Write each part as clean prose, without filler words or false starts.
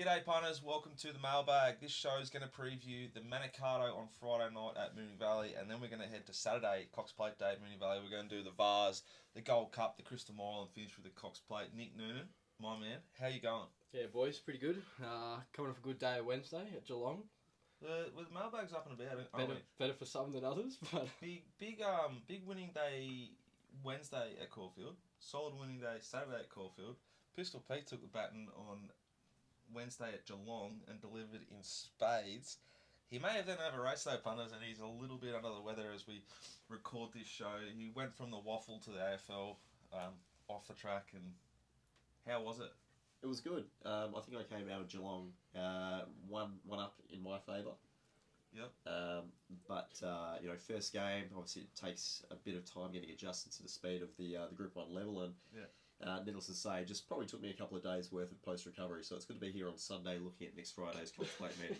G'day punters, welcome to the mailbag. This show is going to preview the Manikato on Friday night at Moonee Valley, and then we're going to head to Saturday, Cox Plate Day at Moonee Valley. We're going to do the Vars, the Gold Cup, the Crystal Mile, and finish with the Cox Plate. Nick Noonan, my man, how you going? Yeah, boys, pretty good. Coming off a good day Wednesday at Geelong. The mailbag's up and about. Better for some than others, but Big winning day Wednesday at Caulfield. Solid winning day Saturday at Caulfield. Pistol Pete took the baton on Wednesday at Geelong and delivered in spades. He may have then have a race though, punters, and he's a little bit under the weather as we record this show. He went from the waffle to the AFL off the track, and how was it? It was good. I think I came out of Geelong one up in my favour. Yep. But first game, obviously it takes a bit of time getting adjusted to the speed of the Group 1 level, and needless to say, just probably took me a couple of days worth of post-recovery, so it's good to be here on Sunday looking at next Friday's Cox Plate meeting.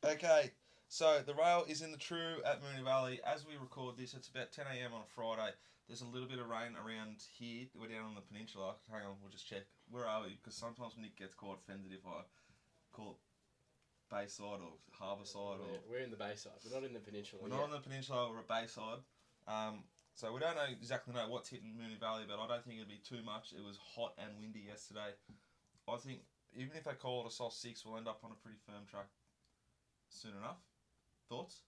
Okay, so the rail is in the true at Moonee Valley. As we record this, it's about 10 a.m. on a Friday. There's a little bit of rain around here. We're down on the peninsula. Hang on, we'll just check. Where are we? Because sometimes Nick gets quite offended if I call it Bayside or Harbourside. we're in the Bayside. We're not in the peninsula. We're not on the peninsula. We're at Bayside. So we don't exactly know what's hitting Moonee Valley, but I don't think it'll be too much. It was hot and windy yesterday. I think even if they call it a soft 6, we'll end up on a pretty firm track soon enough. Thoughts?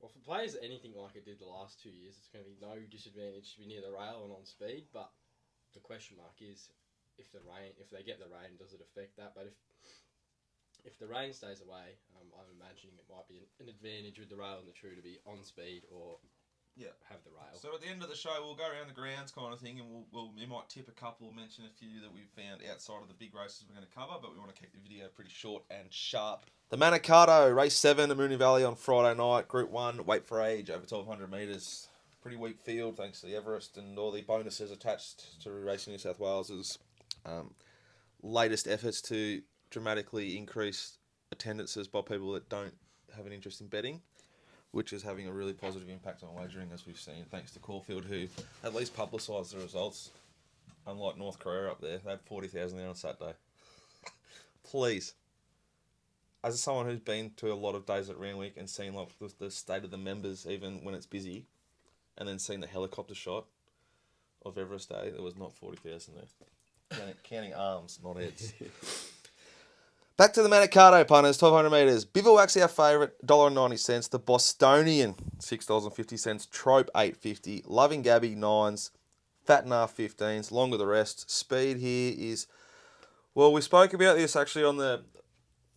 Well, for players anything like it did the last 2 years, it's going to be no disadvantage to be near the rail and on speed. But the question mark is if they get the rain, does it affect that? But if the rain stays away, I'm imagining it might be an advantage with the rail and the true to be on speed or have the rail. So at the end of the show, we'll go around the grounds kind of thing, and we might tip a couple, mention a few that we've found outside of the big races we're going to cover, but we want to keep the video pretty short and sharp. The Manikato, race 7 at Moonee Valley on Friday night, Group 1, weight for age, over 1,200 metres. Pretty weak field, thanks to the Everest and all the bonuses attached to Racing New South Wales's latest efforts to dramatically increase attendances by people that don't have an interest in betting, which is having a really positive impact on wagering, as we've seen, thanks to Caulfield, who at least publicised the results. Unlike North Korea up there, they had 40,000 there on Saturday. Please, as someone who's been to a lot of days at Randwick and seen like the state of the members, even when it's busy, and then seen the helicopter shot of Everest Day, there was not 40,000 there. Counting arms, not heads. Back to the Manikato, punters, 1,200 metres. Bivouac's our favourite, $1.90. The Bostonian, $6.50. Trope, $8.50. Loving Gabby, 9s. Fat and half, 15s. Longer the rest. Speed here is... Well, we spoke about this actually on the...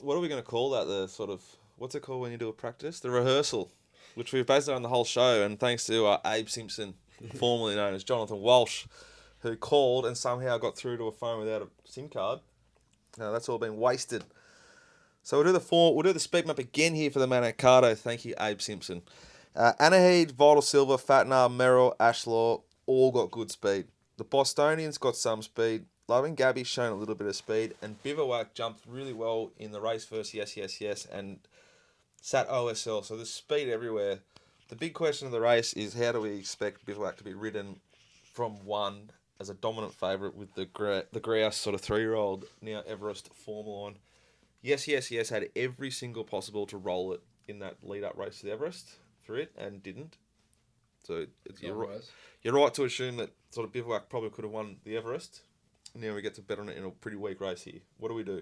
What are we going to call that? The sort of... What's it called when you do a practice? The rehearsal, which we've based on the whole show. And thanks to Abe Simpson, formerly known as Jonathan Walsh, who called and somehow got through to a phone without a SIM card. No, that's all been wasted. So we'll do the speed map again here for the Manikato. Thank you, Abe Simpson. Anahid, Vital Silver, Fatnar, Merrill, Ashlaw, all got good speed. The Bostonians got some speed. Loving Gabby's shown a little bit of speed. And Bivouac jumped really well in the race first, yes, and sat OSL. So there's speed everywhere. The big question of the race is how do we expect Bivouac to be ridden from 1 as a dominant favourite with the grouse sort of 3-year-old, now Everest form line. Yes, had every single possible to roll it in that lead-up race to the Everest through it and didn't. So you're right to assume that sort of Bivouac probably could have won the Everest. Now we get to bet on it in a pretty weak race here. What do we do?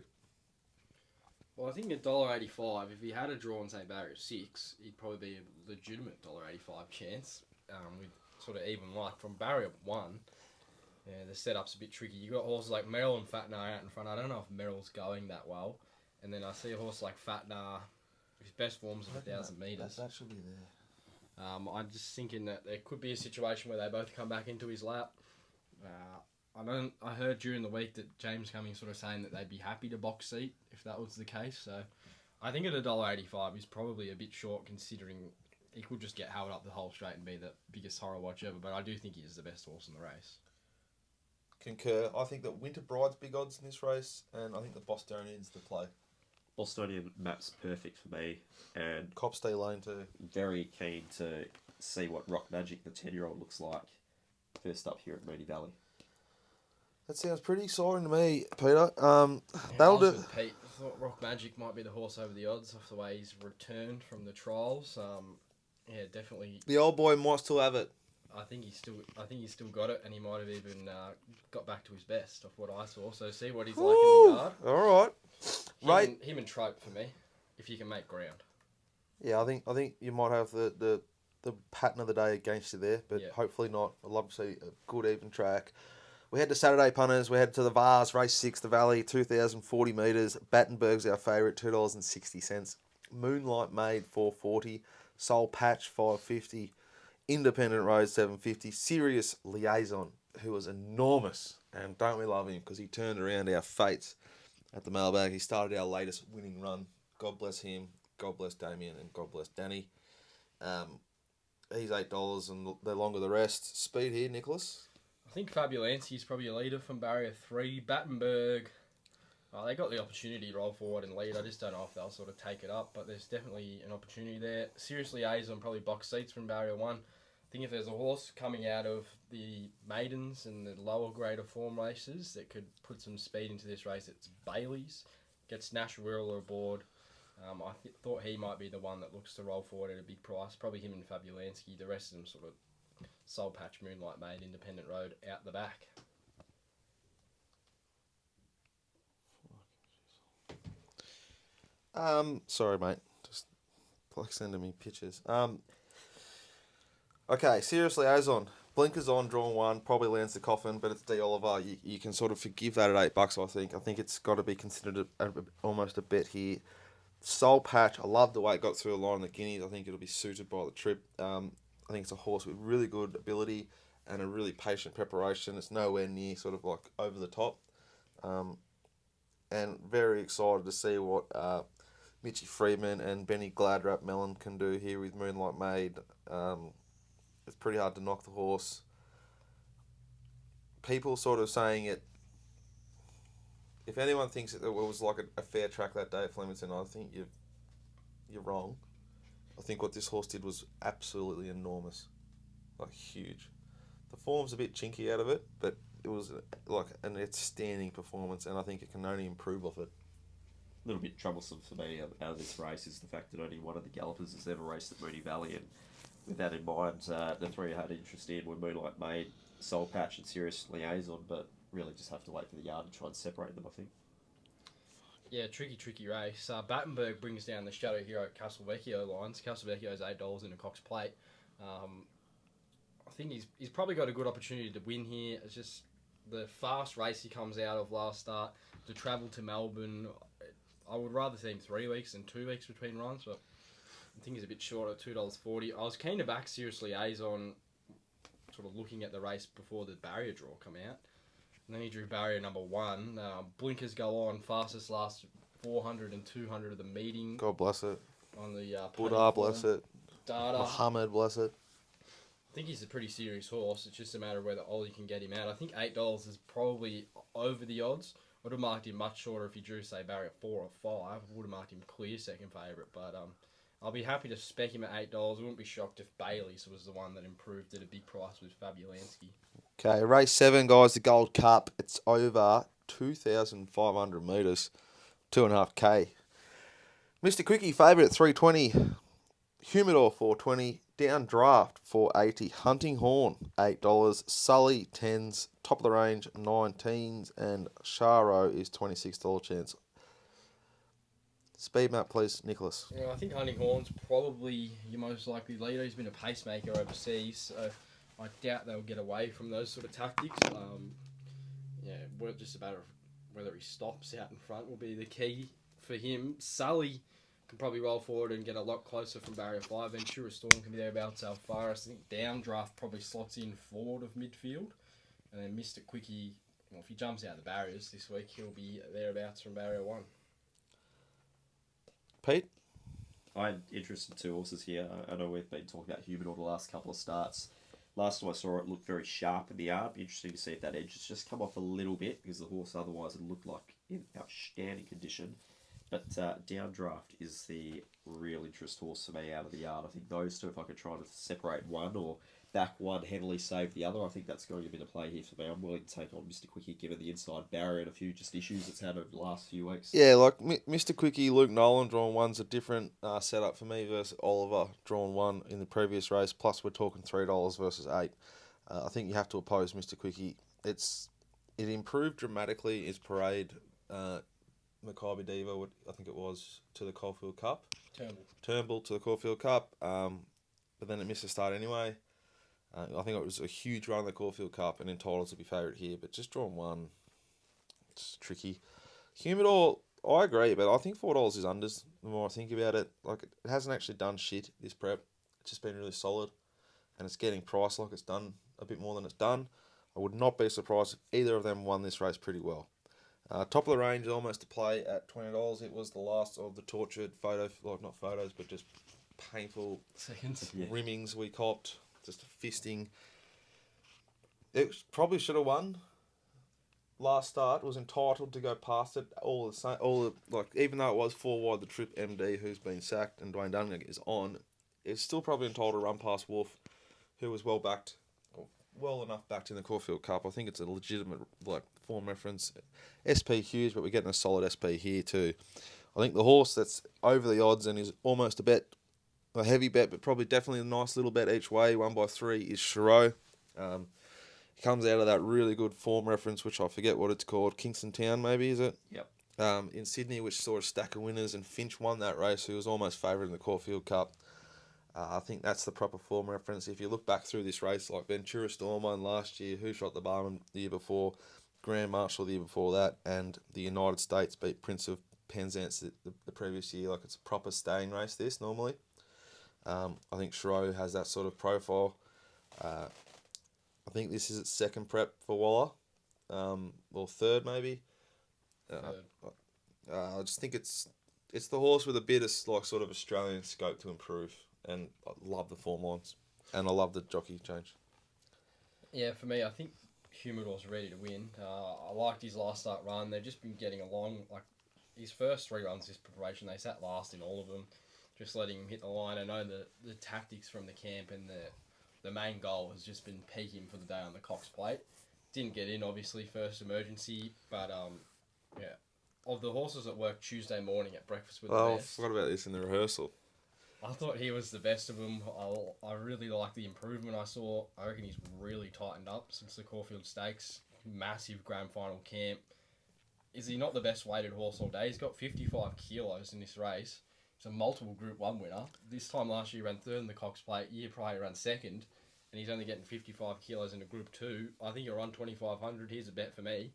Well, I think $1.85, if he had a draw on, say, barrier 6, he'd probably be a legitimate $1.85 chance with sort of even luck. From barrier 1... Yeah, the setup's a bit tricky. You got horses like Merrill and Fatnar out in front. I don't know if Merrill's going that well. And then I see a horse like Fatnar, his best form's of 1,000 metres. That should be there. I'm just thinking that there could be a situation where they both come back into his lap. I heard during the week that James Cummings sort of saying that they'd be happy to box seat if that was the case. So I think at $1.85 is probably a bit short considering he could just get held up the whole straight and be the biggest horror watch ever. But I do think he is the best horse in the race. Concur. I think that Winter Bride's big odds in this race, and I think the Bostonian's the play. Bostonian map's perfect for me, and Copstay Lane too. Very keen to see what Rock Magic, the 10-year-old, looks like first up here at Moonee Valley. That sounds pretty exciting to me, Peter. Yeah, That'll I was do. with Pete. I thought Rock Magic might be the horse over the odds off the way he's returned from the trials. Yeah, definitely. The old boy might still have it. I think he's still got it, and he might have even got back to his best, of what I saw. So see what he's like in the yard. All right. Right. Him and Trope for me, if you can make ground. Yeah, I think you might have the pattern of the day against you there, but Yeah. hopefully not. I'd love to see a good even track. We head to Saturday punters. We head to the Vars, race 6, the Valley, 2,040 metres. Battenberg's our favourite, $2.60. Moonlight Maid, $4.40. Soul Patch, $5.50. Independent Road, $7.50. Serious Liaison, who was enormous, and don't we love him because he turned around our fates at the mailbag. He started our latest winning run. God bless him. God bless Damien, and God bless Danny. He's $8, and the longer the rest. Speed here, Nicholas. I think Fabulancy's probably a leader from barrier 3. Battenberg, they got the opportunity to roll forward and lead. I just don't know if they'll sort of take it up, but there's definitely an opportunity there. Seriously, Azon probably box seats from barrier 1. I think if there's a horse coming out of the maidens and the lower grade of form races that could put some speed into this race, it's Bailey's. Gets Nash Wirler aboard. I thought he might be the one that looks to roll forward at a big price. Probably him and Fabulanski. The rest of them sort of Soul Patch, Moonlight Maid, Independent Road out the back. Sorry, mate. Just like sending me pictures. Okay, seriously, Azon. Blinkers on, drawn 1, probably lands the coffin, but it's D. Oliver. You can sort of forgive that at $8, I think. I think it's got to be considered almost a bet here. Soul Patch, I love the way it got through the line of the Guineas. I think it'll be suited by the trip. I think it's a horse with really good ability and a really patient preparation. It's nowhere near sort of like over the top. And very excited to see what Mitchie Freeman and Benny Gladrap Mellon can do here with Moonlight Maid. It's pretty hard to knock the horse. People sort of saying it. If anyone thinks that it was like a fair track that day at Flemington, I think you're wrong. I think what this horse did was absolutely enormous, like huge. The form's a bit chinky out of it, but it was like an outstanding performance, and I think it can only improve off it. A little bit troublesome for me out of this race is the fact that only one of the gallopers has ever raced at Moonee Valley, and with that in mind, the three I had interest in were Moonlight Maid, Soul Patch, and Serious Liaison, but really just have to wait for the yard to try and separate them, I think. Yeah, tricky race. Battenberg brings down the Shadow Hero Castelvecchio lines. Castelvecchio's $8 in a Cox Plate. I think he's probably got a good opportunity to win here. It's just the fast race he comes out of last start, to travel to Melbourne. I would rather see him 3 weeks than 2 weeks between runs, but I think he's a bit short at $2.40. I was keen to back Seriously Azon, sort of looking at the race before the barrier draw come out. And then he drew barrier number 1. Blinkers go on, fastest last 400 and 200 of the meeting. God bless it. On the Buddha bless it. Data. Muhammad bless it. I think he's a pretty serious horse. It's just a matter of whether Ollie can get him out. I think $8 is probably over the odds. I would have marked him much shorter if he drew, say, barrier 4 or 5. I would have marked him clear second favourite. But I'll be happy to spec him at $8. I wouldn't be shocked if Bailey's was the one that improved at a big price with Fabulanski. Okay, race 7, guys, the Gold Cup. It's over 2,500 metres, 2.5K. Mr. Quickie, favourite at 320. Humidor, 420. Down Draft, 480. Hunting Horn, $8. Sully, 10s. Top of the range, 19s. And Sharo is $26 chance. Speed map, please, Nicholas. Yeah, I think Hunting Horn's probably your most likely leader. He's been a pacemaker overseas, so I doubt they'll get away from those sort of tactics. We're just a matter of whether he stops out in front will be the key for him. Sully can probably roll forward and get a lot closer from barrier 5. Ventura Storm can be thereabouts. Alfaris, I think Downdraft probably slots in forward of midfield. And then Mr. Quickie, well, if he jumps out the barriers this week, he'll be thereabouts from barrier 1. Pete? I'm interested in 2 horses here. I know we've been talking about Humidor the last couple of starts. Last time I saw it looked very sharp in the yard. Be interesting to see if that edge has just come off a little bit, because the horse otherwise had looked like in outstanding condition. But Downdraft is the real interest horse for me out of the yard. I think those two, if I could try to separate one or back one, heavily save the other. I think that's going to be the play here for me. I'm willing to take on Mr. Quickie given the inside barrier and a few just issues it's had over the last few weeks. Yeah, like Mr. Quickie, Luke Nolan drawn one's a different setup for me versus Oliver drawn one in the previous race. Plus, we're talking $3 versus $8. I think you have to oppose Mr. Quickie. It improved dramatically his parade. Maccabi Diva, I think it was, to the Caulfield Cup. Turnbull to the Caulfield Cup. But then it missed the start anyway. I think it was a huge run in the Caulfield Cup and entitled to be favourite here, but just drawn one. It's tricky. Humidor, I agree, but I think $4 is unders the more I think about it. Like, it hasn't actually done shit this prep. It's just been really solid, and it's getting priced like it's done a bit more than it's done. I would not be surprised if either of them won this race pretty well. Top of the range is almost to play at $20. It was the last of the tortured not photos, but just painful seconds. Rimmings we copped. Just a fisting. It probably should have won. Last start was entitled to go past it. Even though it was 4 wide, the Trip MD who's been sacked and Dwayne Dunning is on, it's still probably entitled to run past Wolf, who was well enough backed in the Caulfield Cup. I think it's a legitimate form reference. SP huge, but we're getting a solid SP here too. I think the horse that's over the odds and is almost a heavy bet, but probably definitely a nice little bet each way, 1/3, is Chiro. He comes out of that really good form reference, which I forget what it's called, Kingston Town maybe, is it? Yep. In Sydney, which saw a stack of winners, and Finch won that race, who was almost favourite in the Caulfield Cup. I think that's the proper form reference. If you look back through this race, like Ventura Storm won last year, Who Shot the Barman the year before, Grand Marshal the year before that, and the United States beat Prince of Penzance the previous year. Like, it's a proper staying race, this, normally. I think Chiro has that sort of profile. I think this is its second prep for Waller, or third maybe. I just think it's the horse with a bit of sort of Australian scope to improve, and I love the form lines, and I love the jockey change. Yeah, for me, I think Humidor's ready to win. I liked his last start run. They've just been getting along. Like, his first 3 runs this preparation, they sat last in all of them. Just letting him hit the line. I know the tactics from the camp and the main goal has just been peak him for the day on the Cox Plate. Didn't get in, obviously, first emergency, but of the horses that worked Tuesday morning at breakfast with the best, I forgot about this in the rehearsal. I thought he was the best of them. I really like the improvement I saw. I reckon he's really tightened up since the Caulfield Stakes. Massive grand final camp. Is he not the best weighted horse all day? He's got 55 kilos in this race. He's a multiple Group 1 winner. This time last year he ran 3rd in the Cox Plate. Year prior he ran 2nd. And he's only getting 55 kilos in a Group 2. I think he'll run 2,500. Here's a bet for me.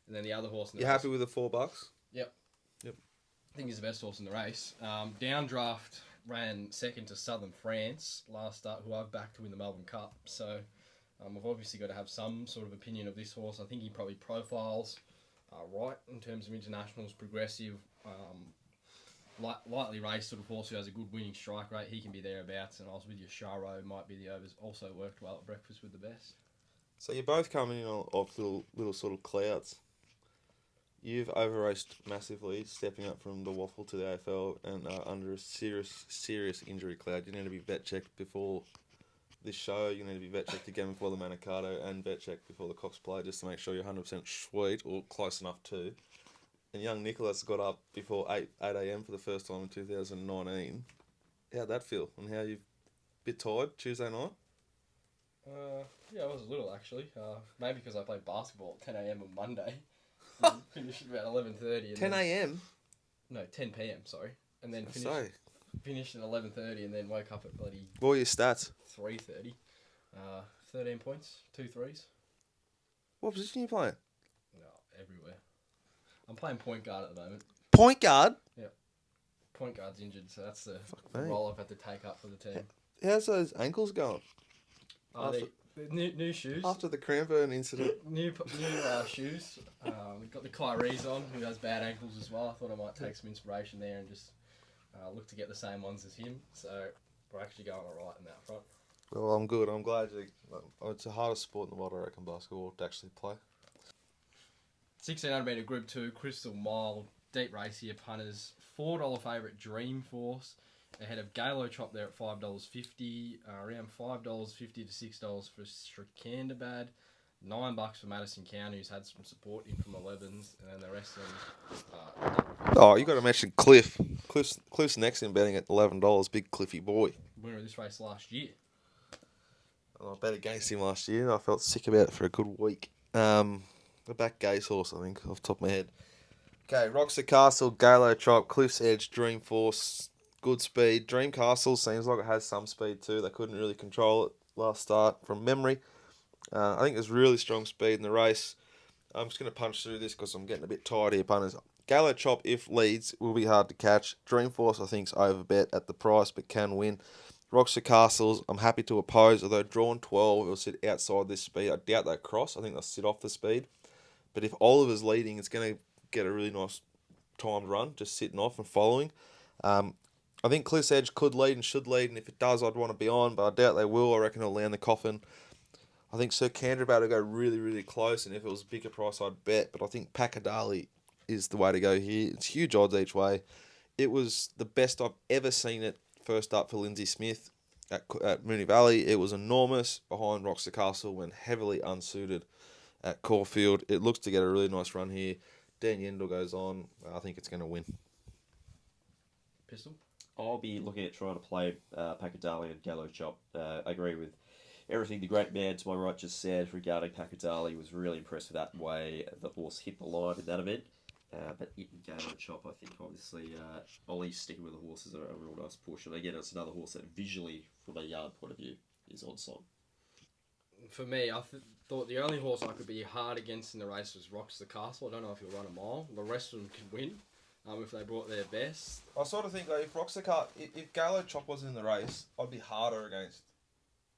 And then the other horse in the race. Happy with the $4? Yep. I think he's the best horse in the race. Downdraft ran 2nd to Southern France last start, who I've backed to win the Melbourne Cup. So I've obviously got to have some sort of opinion of this horse. I think he probably profiles right in terms of internationals, progressive, lightly raced sort of horse who has a good winning strike rate. He can be thereabouts, and I was with you. Charo might be the overs. Also worked well at breakfast with the best. So you're both coming in off little sort of clouds. You've over-raced massively, stepping up from the waffle to the AFL, and under a serious injury cloud. You need to be vet checked before this show. You need to be vet checked again before the Manikato, and vet checked before the Cox Play, just to make sure you're 100% sweet, or close enough to. And young Nicholas got up before 8 a.m. for the first time in 2019. How'd that feel? And how you a bit tired Tuesday night? Yeah, I was a little actually. Maybe because I played basketball at 10 a.m. on Monday. Finished at about 11:30. 10 a.m? No, 10 p.m. Sorry, and then finished at 11:30, and then woke up at bloody. What were your stats? 3:30. 13 points, 2 threes. What position are you playing? No, everywhere. I'm playing point guard at the moment. Point guard? Yeah. Point guard's injured, so that's the role I've had to take up for the team. How's those ankles going? New shoes. After the Cranbourne incident. New shoes. We've got the Kyrie's on, who has bad ankles as well. I thought I might take some inspiration there and just look to get the same ones as him. So we're actually going all right in that front. Well, I'm good. I'm glad it's the hardest sport in the world, I reckon, basketball, to actually play. 1600 metre Group 2, Crystal Mile, deep race here, punters. $4 favourite Dreamforce. Ahead of Galo Chop there at $5.50, around $5.50 to $6 for Stracandabad, $9 for Madison County, who's had some support in from 11s, and then the rest of them. Oh, you got to mention Cliff. Cliff's next in betting at $11. Big Cliffy boy. Winner of this race last year. I bet against him last year. I felt sick about it for a good week. The back Gay's horse, I think, off the top of my head. Okay, Roxer Castle, Galo Chop, Cliff's Edge, Dreamforce, good speed. Dream Castle seems like it has some speed too. They couldn't really control it last start from memory. I think there's really strong speed in the race. I'm just going to punch through this because I'm getting a bit tired here, punters. Galo Chop, if leads, will be hard to catch. Dreamforce, I think, is overbet at the price, but can win. Roxer Castles, I'm happy to oppose, although drawn 12, it will sit outside this speed. I doubt they'll cross. I think they'll sit off the speed. But if Oliver's leading, it's going to get a really nice timed run, just sitting off and following. I think Cliff's Edge could lead and should lead, and if it does, I'd want to be on, but I doubt they will. I reckon it'll land the coffin. I think Sir Canterbury will go really, really close, and if it was a bigger price, I'd bet. But I think Pakadali is the way to go here. It's huge odds each way. It was the best I've ever seen it first up for Lindsay Smith at Moonee Valley. It was enormous behind Roxer Castle when heavily unsuited at Caulfield. It looks to get a really nice run here. Dan Yendall goes on. I think it's going to win. Pistol? I'll be looking at trying to play Pakadali and Galo Chop. I agree with everything the great man to my right just said regarding Pakadali. Was really impressed with that way the horse hit the line in that event. But it and Galo Chop, I think, obviously, Ollie's sticking with the horse is a real nice push. And again, it's another horse that visually, from a yard point of view, is on song. For me, I thought the only horse I could be hard against in the race was Roxer Castle. I don't know if he'll run a mile. The rest of them can win if they brought their best. I sort of think, though, if Galo Chop was in the race, I'd be harder against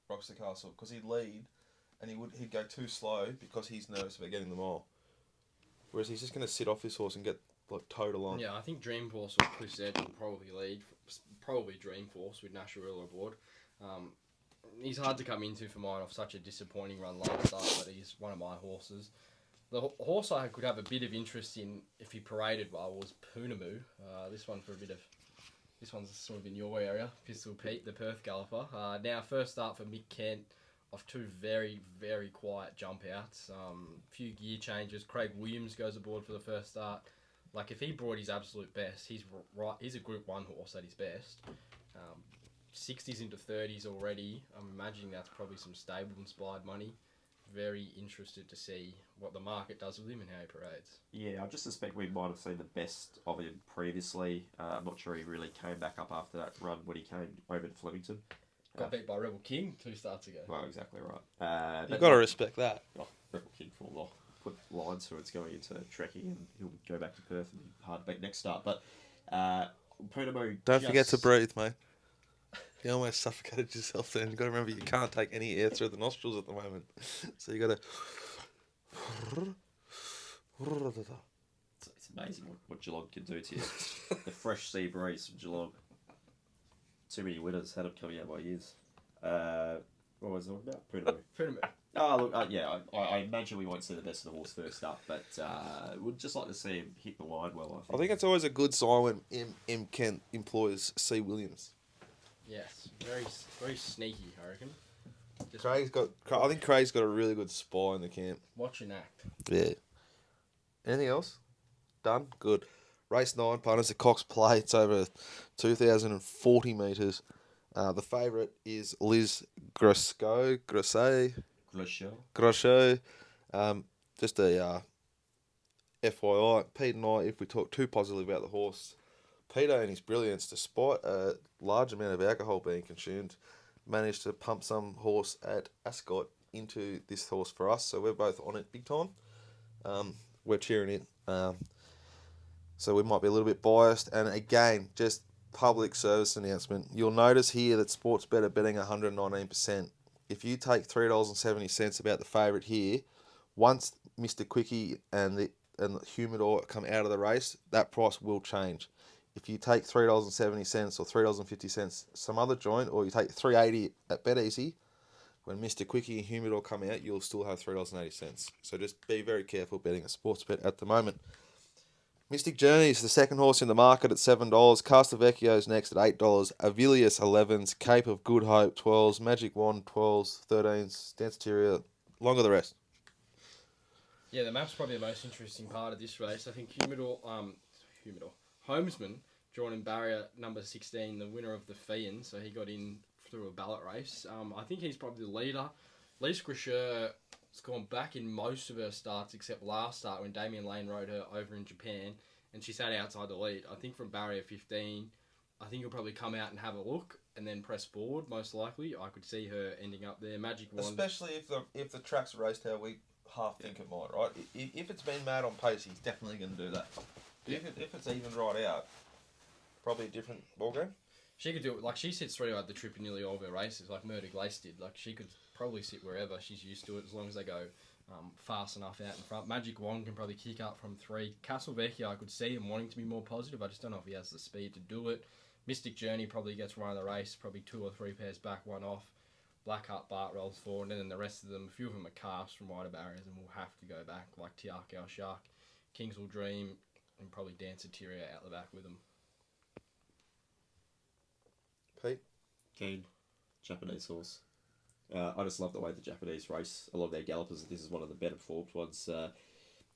Roxer Castle because he'd lead and he'd go too slow because he's nervous about getting the mile. Whereas he's just going to sit off his horse and get towed along. Yeah, I think Dreamforce or Cliff's Edge will probably lead. Probably Dreamforce with Nasharilla aboard. He's hard to come into for mine off such a disappointing run last start, but he's one of my horses. The horse I could have a bit of interest in if he paraded well was Poonamoo. This one's sort of in your area. Pistol Pete, the Perth galloper. Now first start for Mick Kent off two very, very quiet jump outs. Few gear changes. Craig Williams goes aboard for the first start. Like if he brought his absolute best, he's a Group 1 horse at his best. 60s into 30s already. I'm imagining that's probably some stable-inspired money. Very interested to see what the market does with him and how he parades. Yeah, I just suspect we might have seen the best of him previously. I'm not sure he really came back up after that run when he came over to Flemington. Got beat by Rebel King 2 starts ago. Well, exactly right. You've got to respect that. Rebel King for law. Put lines so it's going into trekking and he'll go back to Perth and be hard to beat next start. But Poonamoo Don't forget to breathe, mate. You almost suffocated yourself then. You've got to remember you can't take any air through the nostrils at the moment. So you got to... It's amazing what Geelong can do to you. The fresh sea breeze from Geelong. Too many winners had them coming out by years. What was it all about? Poonamoo. Oh, look, yeah, I imagine we won't see the best of the horse first up, but we'd just like to see him hit the line well, I think it's always a good sign when M. Kent employs C. Williams. Yes, very, very sneaky, I reckon. I think Craig's got a really good spy in the camp. Watch and act. Yeah. Anything else? Done? Good. Race 9, punters, the Cox Plate. It's over 2,040 metres. The favourite is Liz Grosjean. Just a FYI, Pete and I, if we talk too positively about the horse, Peter and his brilliance, despite a large amount of alcohol being consumed, managed to pump some horse at Ascot into this horse for us. So we're both on it big time. We're cheering it. So we might be a little bit biased. And again, just public service announcement. You'll notice here that Sportsbet are betting 119%. If you take $3.70 about the favourite here, once Mr. Quickie and the Humidor come out of the race, that price will change. If you take $3.70 or $3.50 some other joint, or you take $3.80 at BetEasy, when Mr. Quickie and Humidor come out, you'll still have $3.80. So just be very careful betting a sports bet at the moment. Mystic Journey's the second horse in the market at $7. Castavecchio's next at $8. Avilius 11s. Cape of Good Hope 12s. Magic Wand 12s. 13s. Danceteria. Longer the rest. Yeah, the map's probably the most interesting part of this race. I think Homesman, drawn in barrier number 16, the winner of the Fian, so he got in through a ballot race. I think he's probably the leader. Lise Grisher has gone back in most of her starts except last start when Damien Lane rode her over in Japan and she sat outside the lead. I think from barrier 15, I think he'll probably come out and have a look and then press forward, most likely. I could see her ending up there. Magic Wand. Especially if the track's raced how we half think it might, right? If it's been mad on pace, he's definitely going to do that. Yeah. If it's even right out, probably a different ballgame. She could do it. Like, she sits through at the trip in nearly all of her races, like Murder Glace did. Like, she could probably sit wherever. She's used to it as long as they go fast enough out in front. Magic Wand can probably kick up from 3. Castle Vecchio, I could see him wanting to be more positive. I just don't know if he has the speed to do it. Mystic Journey probably gets run of the race, probably 2 or 3 pairs back, 1 off. Blackheart Bart rolls forward, and then the rest of them, a few of them are calves from wider barriers and will have to go back, like Tiako Shark, Kings Will Dream, and probably Danceteria out the back with them. Pete? Keen. Japanese horse. I just love the way the Japanese race a lot of their gallopers. This is one of the better formed ones.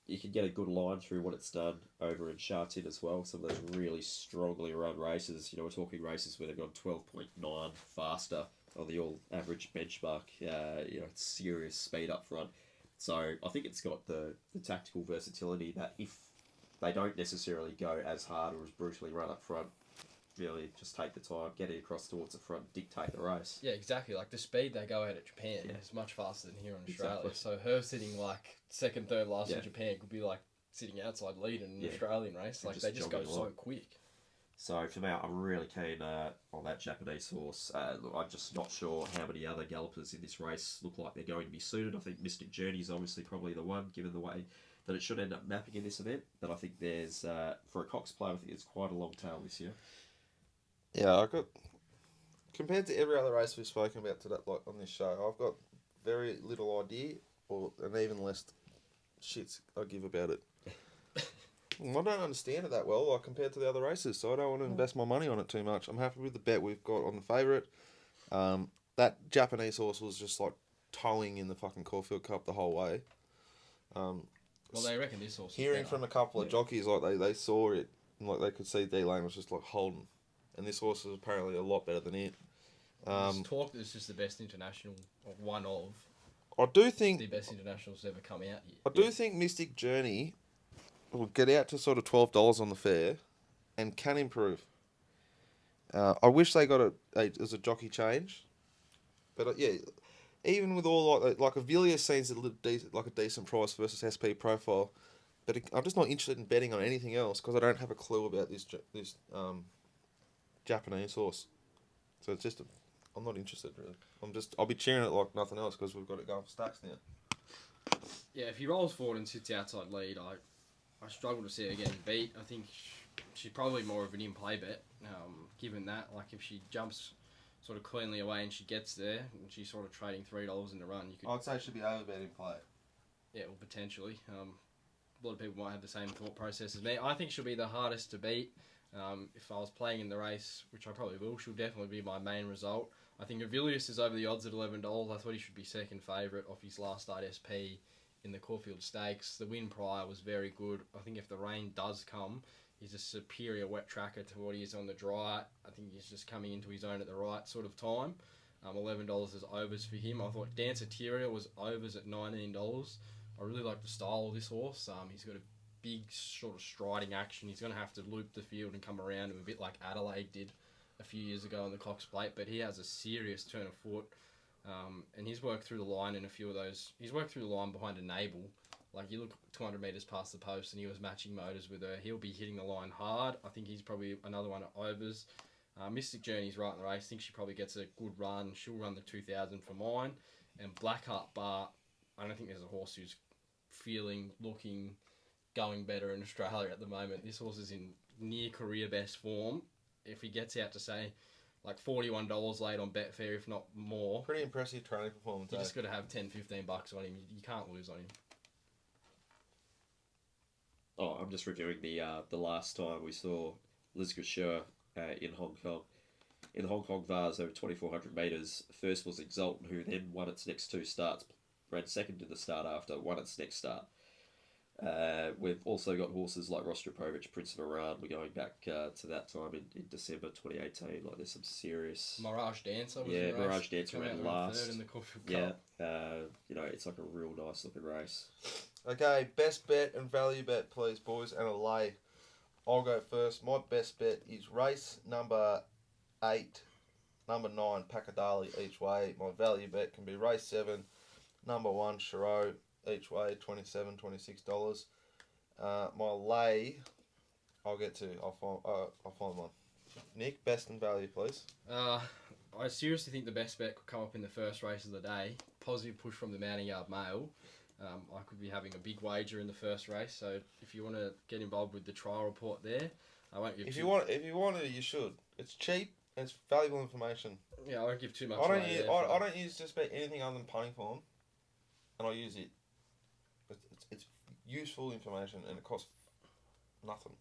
You can get a good line through what it's done over in Shatin as well. Some of those really strongly run races. You know, we're talking races where they've gone 12.9 faster on the all average benchmark. Serious speed up front. So I think it's got the tactical versatility that if they don't necessarily go as hard or as brutally run up front, really just take the time, get it across towards the front, dictate the race. Yeah, exactly. Like the speed they go at Japan is much faster than here in Australia. Exactly. So her sitting like second, third last Yeah. in Japan could be like sitting outside lead in an Yeah. Australian race. And Like just they just go jogging so along. quick. So for me, I'm really keen on that Japanese horse. Look, I'm just not sure how many other gallopers in this race look like they're going to be suited. I think Mystic Journey is obviously probably the one, given the way that it should end up mapping in this event. But I think there's, for a Cox player, I think it's quite a long tail this year. Yeah, I got compared to every other race we've spoken about today, like on this show, I've got very little idea, and even less shits I give about it. I don't understand it that well, like compared to the other races, so I don't want to invest my money on it too much. I'm happy with the bet we've got on the favourite. That Japanese horse was just like towing in the fucking Caulfield Cup the whole way. Well, they reckon this horse. Hearing from a couple of jockeys, like they saw it, and like they could see D Lane was just like holding, and this horse is apparently a lot better than it. There's talk that it's just the best international, or one of I do think the best internationals to ever come out here. I do think Mystic Journey will get out to sort of $12 on the fair, and can improve. I wish they got as a jockey change, but yeah, even with all like Avilius seems like a decent price versus SP profile, but I'm just not interested in betting on anything else because I don't have a clue about this Japanese horse. So it's just I'm not interested really. I'll be cheering it like nothing else because we've got it going for stacks now. Yeah, if he rolls forward and sits outside lead, I struggle to see her getting beat. I think she's probably more of an in-play bet, given that. Like, if she jumps sort of cleanly away and she gets there, and she's sort of trading $3 in the run, you could... I'd say it should be overbet in play. Yeah, well, potentially. A lot of people might have the same thought process as me. I think she'll be the hardest to beat. If I was playing in the race, which I probably will, she'll definitely be my main result. I think Avilius is over the odds at $11. I thought he should be second favourite off his last start SP in the Caulfield Stakes. The win prior was very good. I think if the rain does come, he's a superior wet tracker to what he is on the dry. I think he's just coming into his own at the right sort of time. $11 is overs for him. I thought Danceteria was overs at $19. I really like the style of this horse. He's got a big sort of striding action. He's going to have to loop the field and come around him a bit like Adelaide did a few years ago on the Cox Plate, but he has a serious turn of foot. And he's worked through the line in a few of those. He's worked through the line behind Enable. Like, you look 200 metres past the post and he was matching motors with her. He'll be hitting the line hard. I think he's probably another one at overs. Mystic Journey's right in the race. I think she probably gets a good run. She'll run the 2000 for mine. And Blackheart Bart, I don't think there's a horse who's feeling, looking, going better in Australia at the moment. This horse is in near career best form. If he gets out to, say, like $41 late on Betfair, if not more. Pretty impressive training performance. You just got to have $10-15 on him. You can't lose on him. Oh, I'm just reviewing the last time we saw Liz Gusher in Hong Kong. In the Hong Kong Vars over 2,400 metres, first was Exultant, who then won its next two starts, ran second in the start after, won its next start. We've also got horses like Rostropovich, Prince of Iran. We're going back to that time in December 2018. Like, there's some serious... Mirage Dancer was Yeah, in the race. Mirage Dancer ran last. Third in the Caulfield Yeah, Cup. it's like a real nice looking race. Okay, best bet and value bet, please, boys, and a lay. I'll go first. My best bet is race number 8, number 9, Pakadali each way. My value bet can be race 7, number 1, Chiro each way, $27, $26. My lay, I'll find one. Nick, best and value, please. I seriously think the best bet could come up in the first race of the day. Positive push from the Mounting Yard Mail. I could be having a big wager in the first race, so if you want to get involved with the trial report there, I won't give. If you want to, you should. It's cheap and it's valuable information. Yeah, I won't give too much. I don't use just about anything other than punting form, and I use it. It's useful information and it costs nothing.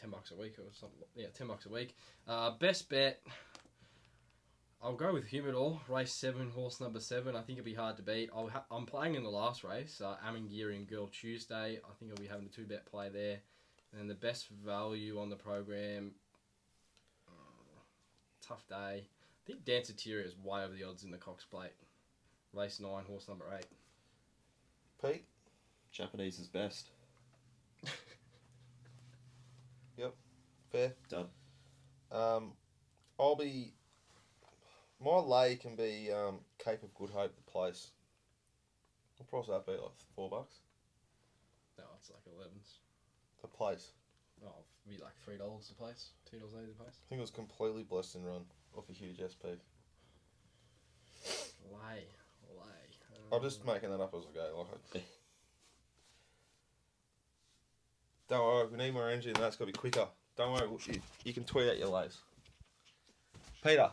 $10 a week or something. Yeah, $10 a week. Best bet. I'll go with Humidor, race 7, horse number 7. I think it'll be hard to beat. I'm playing in the last race, Amangiri and Girl Tuesday. I think I'll be having a 2-bet play there. And the best value on the program, tough day. I think Danceteria is way over the odds in the Cox Plate. Race 9, horse number 8. Pete? Japanese is best. Yep. Fair. Done. I'll be... My lay can be Cape of Good Hope, the place. What price would that be? Like $4? No, it's like 11s. The place. Oh, it'd be like $3 a place, $2.80 a place. I think it was completely blessed and run off a huge SP. Lay. I'm just making that up as I go. Don't worry, we need more energy than that. It's got to be quicker. Don't worry, you can tweet out your lays. Peter.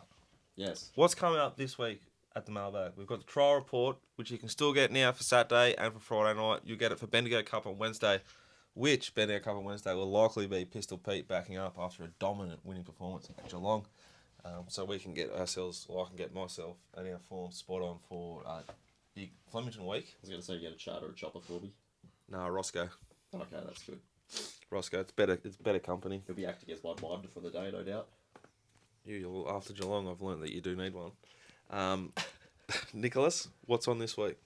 Yes. What's coming up this week at the mailbag? We've got the trial report, which you can still get now for Saturday and for Friday night. You'll get it for Bendigo Cup on Wednesday, which Bendigo Cup on Wednesday will likely be Pistol Pete backing up after a dominant winning performance at Geelong. So we can get ourselves, or I can get myself, and our form spot on for big Flemington week. I was going to say you get a charter or a chopper for me. No, Roscoe. Okay, that's good. Roscoe, it's better company. He'll be acting as my minder for the day, no doubt. After Geelong, I've learned that you do need one. Nicholas, what's on this week?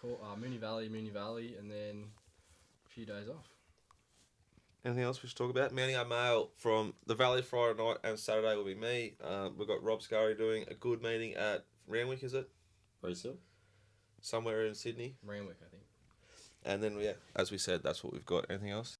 Moonee Valley, and then a few days off. Anything else we should talk about? Mounting Yard Mail from the Valley Friday night and Saturday will be me. We've got Rob Scurry doing a good meeting at Randwick, is it? Brazil? Somewhere in Sydney. Randwick, I think. And then, as we said, that's what we've got. Anything else?